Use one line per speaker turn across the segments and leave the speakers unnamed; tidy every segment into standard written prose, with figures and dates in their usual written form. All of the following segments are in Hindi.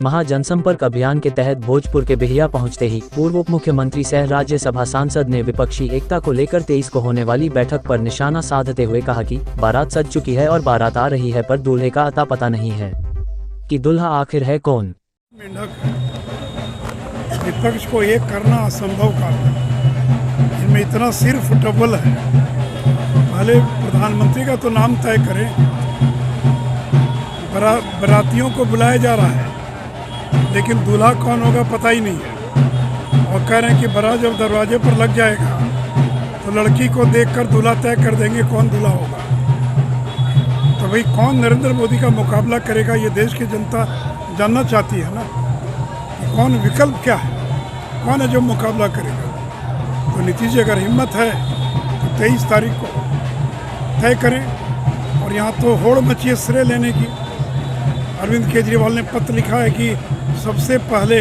महाजनसंपर्क अभियान के तहत भोजपुर के बिहिया पहुंचते ही पूर्व उप मुख्यमंत्री सह राज्यसभा सांसद ने विपक्षी एकता को लेकर 23 को होने वाली बैठक पर निशाना साधते हुए कहा कि बारात सज चुकी है और बारात आ रही है, पर दूल्हे का अता पता नहीं है कि दुल्हा आखिर है कौन।
विपक्ष को एक करना असंभव काम है। इनमें इतना सिर्फ डबल है। पहले प्रधानमंत्री का तो नाम तय करें, बारातियों को बुलाया जा रहा है लेकिन दूल्हा कौन होगा पता ही नहीं है। और कह रहे हैं कि बारात जब दरवाजे पर लग जाएगा तो लड़की को देखकर दूल्हा तय कर देंगे कौन दूल्हा होगा। तो भाई कौन नरेंद्र मोदी का मुकाबला करेगा, ये देश की जनता जानना चाहती है ना कि कौन विकल्प क्या है, कौन है जो मुकाबला करेगा। तो नीतीश जी अगर हिम्मत है तो 23 तारीख को तय करें। और यहाँ तो होड़ मची है श्रेय लेने की। अरविंद केजरीवाल ने पत्र लिखा है कि सबसे पहले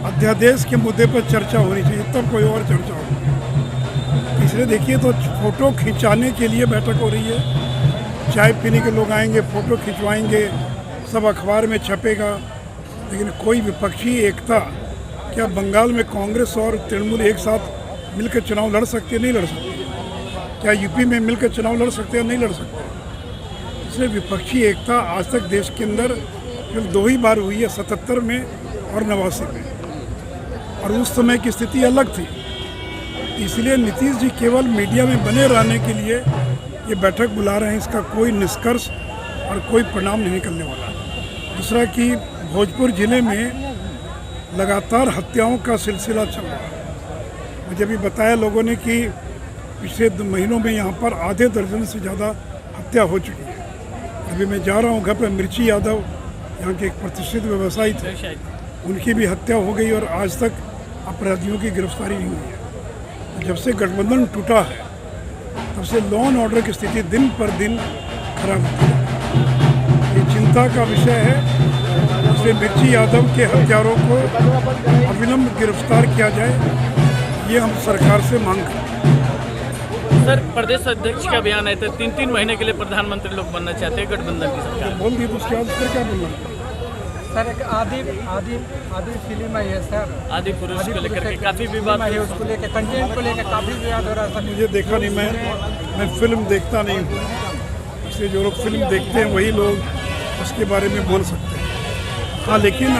अध्यादेश के मुद्दे पर चर्चा होनी चाहिए, तब कोई और चर्चा होगी। इसलिए देखिए तो फोटो खिंचाने के लिए बैठक हो रही है। चाय पीने के लोग आएंगे, फोटो खिंचवाएंगे, सब अखबार में छपेगा, लेकिन कोई विपक्षी एकता, क्या बंगाल में कांग्रेस और तृणमूल एक साथ मिलकर चुनाव लड़ सकते हैं? नहीं लड़ सकते। क्या यूपी में मिलकर चुनाव लड़ सकते हैं? नहीं लड़ सकते। इसलिए विपक्षी एकता आज तक देश के अंदर केवल 2 ही बार हुई है, 77 में और 89 में, और उस समय की स्थिति अलग थी। इसलिए नीतीश जी केवल मीडिया में बने रहने के लिए ये बैठक बुला रहे हैं, इसका कोई निष्कर्ष और कोई परिणाम नहीं निकलने वाला। दूसरा कि भोजपुर जिले में लगातार हत्याओं का सिलसिला चल रहा है। मुझे भी बताया लोगों ने कि पिछले 2 महीनों में यहाँ पर आधे दर्जन से ज़्यादा हत्या हो चुकी है। अभी मैं जा रहा हूँ घर पर, मिर्ची यादव यहाँ के एक प्रतिष्ठित व्यवसायी थे, उनकी भी हत्या हो गई और आज तक अपराधियों की गिरफ्तारी नहीं हुई है। तो जब से गठबंधन टूटा है तब से लॉ एंड ऑर्डर की स्थिति दिन पर दिन खराब होती है। ये चिंता का विषय है। इसलिए मिर्ची यादव के हत्यारों को अविलंब गिरफ्तार किया जाए, ये हम सरकार से मांग करते हैं।
सर, प्रदेश अध्यक्ष का बयान आया था 3-3 महीने के लिए प्रधानमंत्री लोग बनना चाहते हैं गठबंधन की सरकार।
बोल दी तो उसके बाद फिर क्या बोलना?
सर, एक आदि फिल्म आई है सर,
आदि पुरुष को लेकर के काफी विवाद है,
उसको लेकर कंटेंट को लेकर काफी विवाद हो रहा है।
मुझे देखा नहीं, मैं फिल्म देखता नहीं हूँ, इसलिए जो लोग फिल्म देखते हैं वही लोग उसके बारे में बोल सकते हैं। हाँ, लेकिन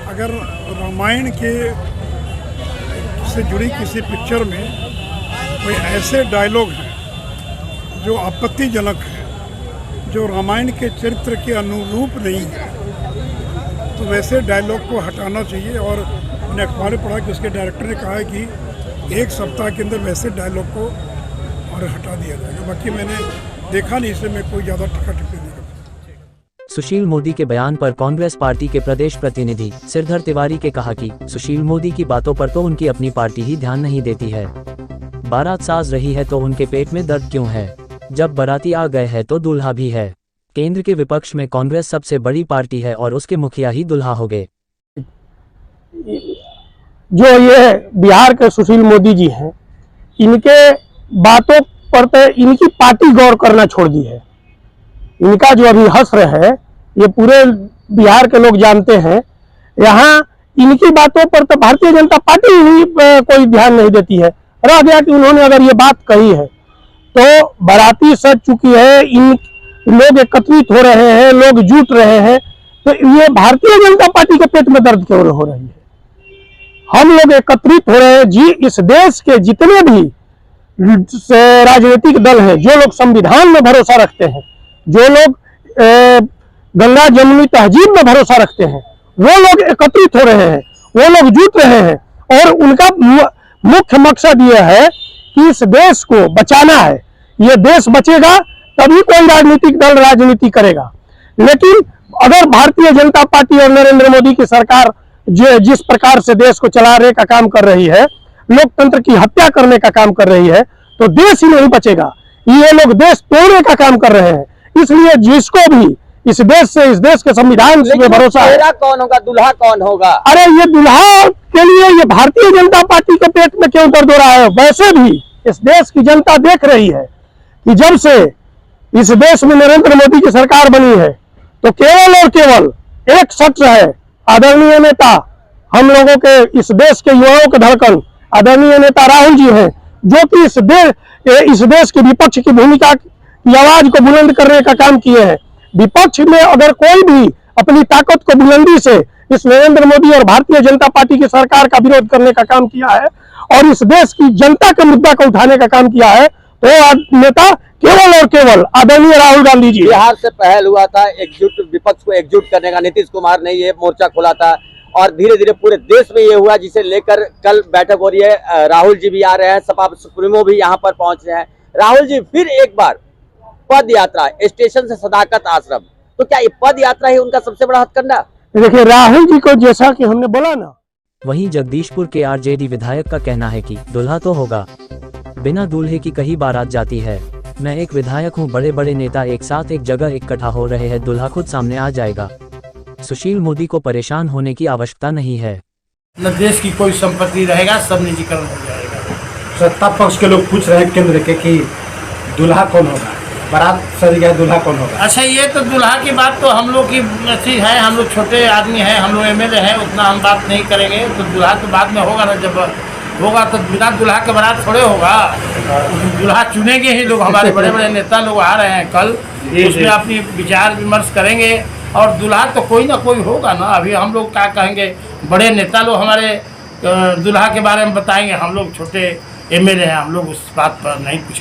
अगर रामायण के से जुड़ी किसी पिक्चर में कोई ऐसे डायलॉग हैं जो आपत्तिजनक है, जो रामायण के चरित्र के अनुरूप नहीं है, तो वैसे डायलॉग को हटाना चाहिए। और मैंने अखबार में पढ़ा कि उसके डायरेक्टर ने कहा है कि 1 सप्ताह के अंदर वैसे डायलॉग को और हटा दिया जाएगा। बाकी मैंने देखा नहीं, इसलिए मैं कोई ज़्यादा टिप्पणी नहीं करता।
सुशील मोदी के बयान पर कांग्रेस पार्टी के प्रदेश प्रतिनिधि श्रीधर तिवारी के कहा कि सुशील मोदी की बातों पर तो उनकी अपनी पार्टी ही ध्यान नहीं देती है। बारात साज रही है तो उनके पेट में दर्द क्यों है? जब बाराती आ गए हैं तो दूल्हा भी है। केंद्र के विपक्ष में कांग्रेस सबसे बड़ी पार्टी है और उसके मुखिया ही दूल्हा हो गए।
जो ये बिहार के सुशील मोदी जी हैं, इनके बातों पर तो इनकी पार्टी गौर करना छोड़ दी है। इनका जो अभी हश्र है ये पूरे बिहार के लोग जानते हैं। यहाँ इनकी बातों पर तो भारतीय जनता पार्टी ही कोई ध्यान नहीं देती है। रह गया कि उन्होंने अगर ये बात कही है तो बाराती सज चुकी है, इन लोग एकत्रित हो रहे हैं, लोग जुट रहे हैं, तो ये भारतीय जनता पार्टी के पेट में दर्द क्यों हो रही है? हम लोग एकत्रित हो रहे हैं जी। इस देश के जितने भी राजनीतिक दल हैं, जो लोग संविधान में भरोसा रखते हैं, जो लोग गंगा जमुनी तहजीब में भरोसा रखते हैं, वो लोग एकत्रित हो रहे हैं, वो लोग जुट रहे हैं। और उनका मुख्य मकसद ये है कि इस देश को बचाना है। ये देश बचेगा तभी कोई राजनीतिक दल राजनीति करेगा। लेकिन अगर भारतीय जनता पार्टी और नरेंद्र मोदी की सरकार जो जिस प्रकार से देश को चलाने का काम कर रही है, लोकतंत्र की हत्या करने का काम कर रही है, तो देश ही नहीं बचेगा। ये लोग देश तोड़ने का काम कर रहे हैं। इसलिए जिसको भी इस देश से, इस देश के संविधान से भरोसा है,
कौन होगा, दुल्हा कौन होगा?
अरे ये दुल्हा के लिए ये भारतीय जनता पार्टी के पेट में क्यों दर्द हो रहा है? वैसे भी इस देश की जनता देख रही है कि जब से इस देश में नरेंद्र मोदी की सरकार बनी है तो केवल और केवल एक शख्स है, आदरणीय नेता, हम लोगों के इस देश के युवाओं के धड़कन आदरणीय नेता राहुल जी हैं, जो कि इस देश की विपक्ष की भूमिका की आवाज को बुलंद करने का काम किए हैं। विपक्ष में अगर कोई भी अपनी ताकत को बुलंदी से इस नरेंद्र मोदी और भारतीय जनता पार्टी की सरकार का विरोध करने का काम किया है और इस देश की जनता के मुद्दा को उठाने का काम किया है, तो नेता केवल और केवल आदरणीय राहुल गांधी जी।
बिहार से पहल हुआ था विपक्ष को एकजुट करने का, नीतीश कुमार ने ये मोर्चा खोला था और धीरे धीरे पूरे देश में ये हुआ, जिसे लेकर कल बैठक हो रही है। राहुल जी भी आ रहे हैं, सपा सुप्रीमो भी यहाँ पर पहुंच रहे हैं। राहुल जी फिर एक बार पद यात्रा, स्टेशन से सदाकत आश्रम, तो क्या ये पद यात्रा ही उनका सबसे बड़ा हथकंडा?
देखिए, राहुल जी को जैसा कि हमने बोला ना,
वहीं जगदीशपुर के आरजेडी विधायक का कहना है कि दूल्हा तो होगा, बिना दूल्हे की कहीं बारात जाती है। मैं एक विधायक हूँ, बड़े बड़े नेता एक साथ एक जगह इकट्ठा हो रहे हैं, दूल्हा खुद सामने आ जाएगा। सुशील मोदी को परेशान होने की आवश्यकता नहीं है।
न देश की कोई संपत्ति रहेगा, सब निजीकरण हो जाएगा।
सत्ता पक्ष के लोग पूछ रहे हैं केंद्र के कि दूल्हा कौन होगा, बारात सज गया, दूल्हा कौन होगा?
अच्छा, ये तो दूल्हा की बात तो हम लोग की अच्छी है, हम लोग छोटे आदमी हैं, हम लोग एमएलए हैं, उतना हम बात नहीं करेंगे। तो दूल्हा तो बाद में होगा ना, जब होगा तो बिना दूल्हा के बारात थोड़े होगा। दूल्हा चुनेंगे ही लोग, हमारे बड़े बड़े नेता लोग आ रहे हैं कल, उसमें अपनी विचार विमर्श करेंगे और दूल्हा तो कोई ना कोई होगा ना। अभी हम लोग क्या कहेंगे, बड़े नेता लोग हमारे दूल्हा के बारे में बताएंगे, हम लोग छोटे एमएलए हैं, हम लोग उस बात पर नहीं कुछ